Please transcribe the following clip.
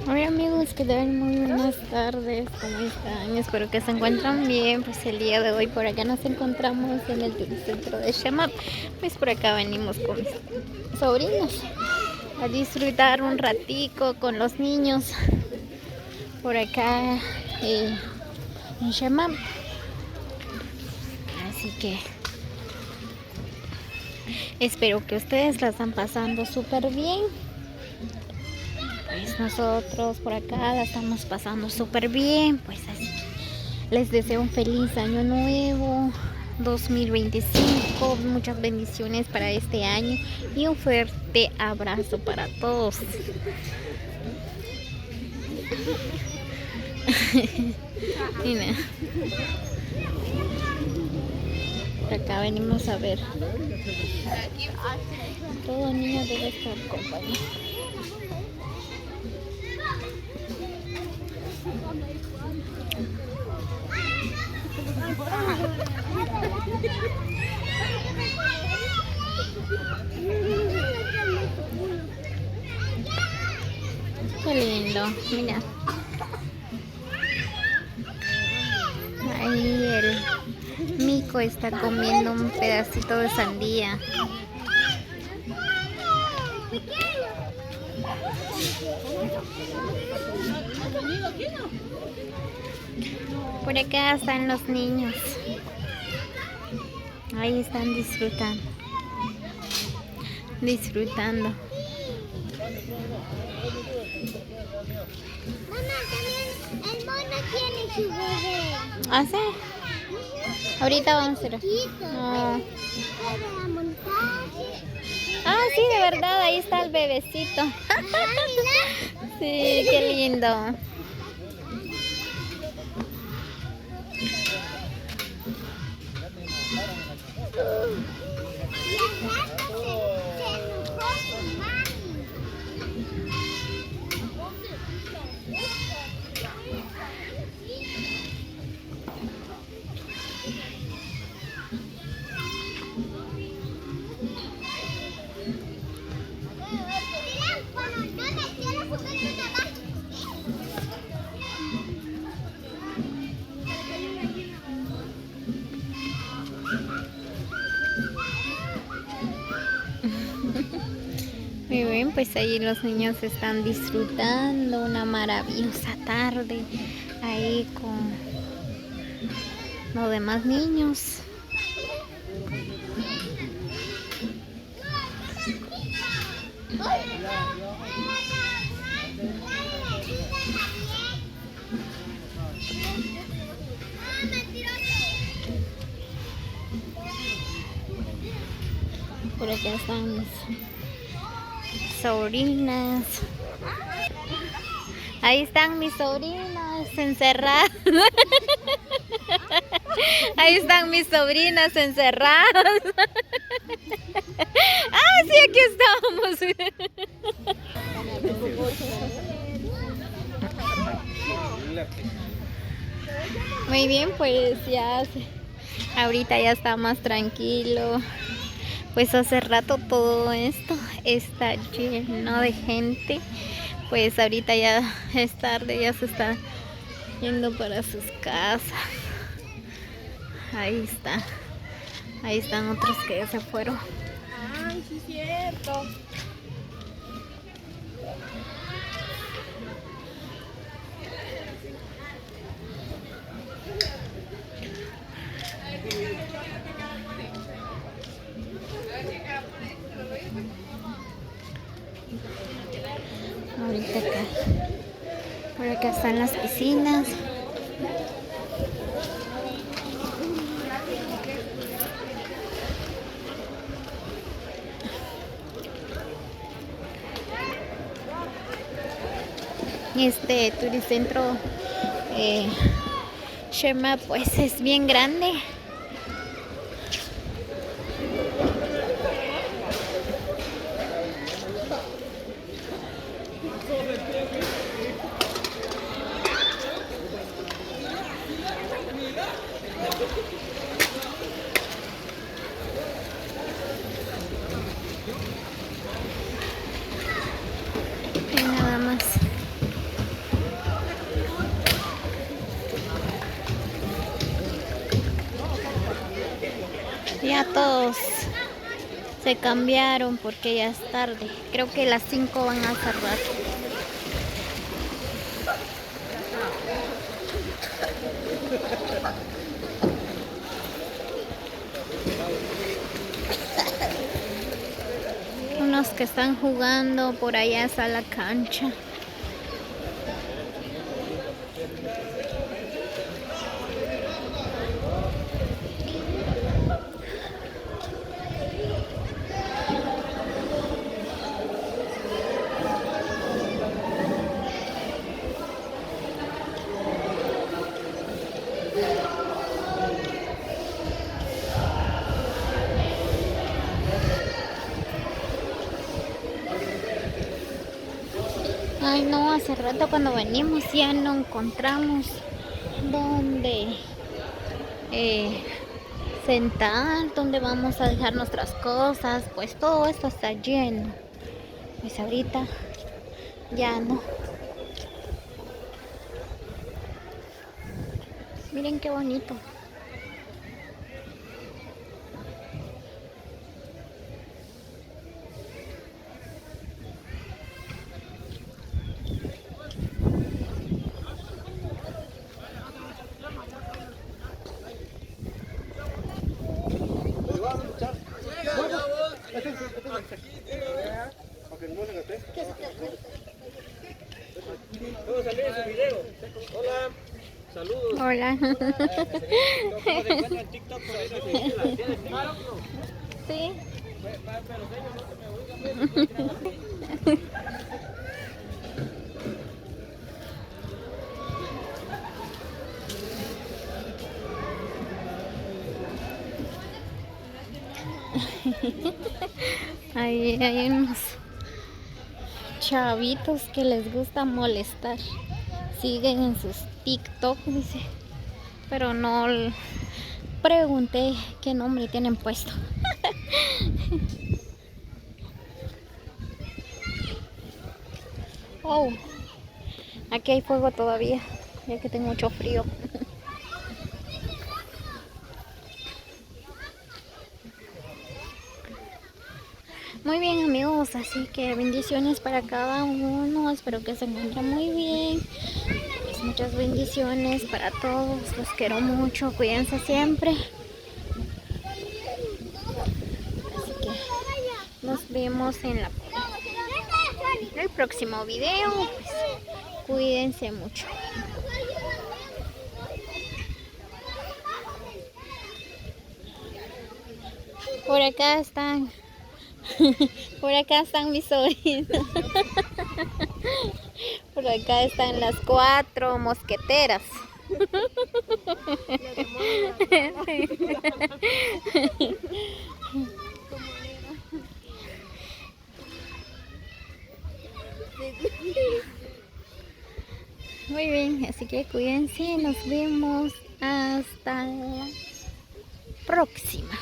Hola amigos, ¿qué tal? Muy buenas tardes, ¿cómo están? Espero que se encuentran bien. Pues el día de hoy por acá nos encontramos en el Turicentro de Shemap. Pues por acá venimos con mis sobrinos a disfrutar un ratico con los niños por acá en Shemap. Así que espero que ustedes la están pasando súper bien. Pues nosotros por acá la estamos pasando súper bien. Pues así les deseo un feliz año nuevo 2025, muchas bendiciones para este año y un fuerte abrazo para todos. Mira, acá venimos a ver. Todo niño debe estar acompañado. Qué lindo, mira. Ahí el mico está comiendo un pedacito de sandía. Por acá están los niños. Ahí están disfrutando. Mamá, también el mono tiene su bebé. ¿Ah, sí? Ahorita vamos a ir. Chiquito. No. Para montar. Ah, sí, de verdad, ahí está el bebecito. Ajá, mira. Sí, qué lindo. Y acá se enojó su mami. Mira, cuando yo le quiero jugar con mamá. Muy bien, pues ahí los niños están disfrutando una maravillosa tarde ahí con los demás niños. Por acá están mis sobrinas. Ahí están mis sobrinas encerradas. Ahí están mis sobrinas encerradas. Ah, sí, aquí estamos. Muy bien, pues ahorita ya está más tranquilo. Pues hace rato todo esto está lleno de gente. Pues ahorita ya es tarde, ya se está yendo para sus casas. Ahí está. Ahí están otros que ya se fueron. Ay, sí es cierto. Ahorita acá. Por acá están las piscinas. Este Turicentro Shemap pues es bien grande. Y nada más. todos se cambiaron porque ya es tarde. Creo que las 5 van a cerrar. Unos que están jugando, por allá está la cancha. Ay no, hace rato cuando venimos ya no encontramos dónde sentar, dónde vamos a dejar nuestras cosas, pues todo esto está lleno. Pues ahorita ya no. Miren qué bonito. ¿Cómo salió ese video? Hola, saludos. Hola. ¿Cómo se encuentra en TikTok por ahí? ¿Tienes TikTok? Sí. Ahí hay unos chavitos que les gusta molestar. Siguen en sus TikTok, dice. Pero no pregunté qué nombre tienen puesto. Oh, aquí hay fuego todavía, ya que tengo mucho frío. Muy bien amigos, así que bendiciones para cada uno, espero que se encuentren muy bien. Pues muchas bendiciones para todos, los quiero mucho, cuídense siempre. Así que nos vemos en el próximo video, pues, cuídense mucho. Por acá están. Por acá están mis sobrinos. Por acá están las 4 mosqueteras. Muy bien, así que cuídense, nos vemos hasta la próxima.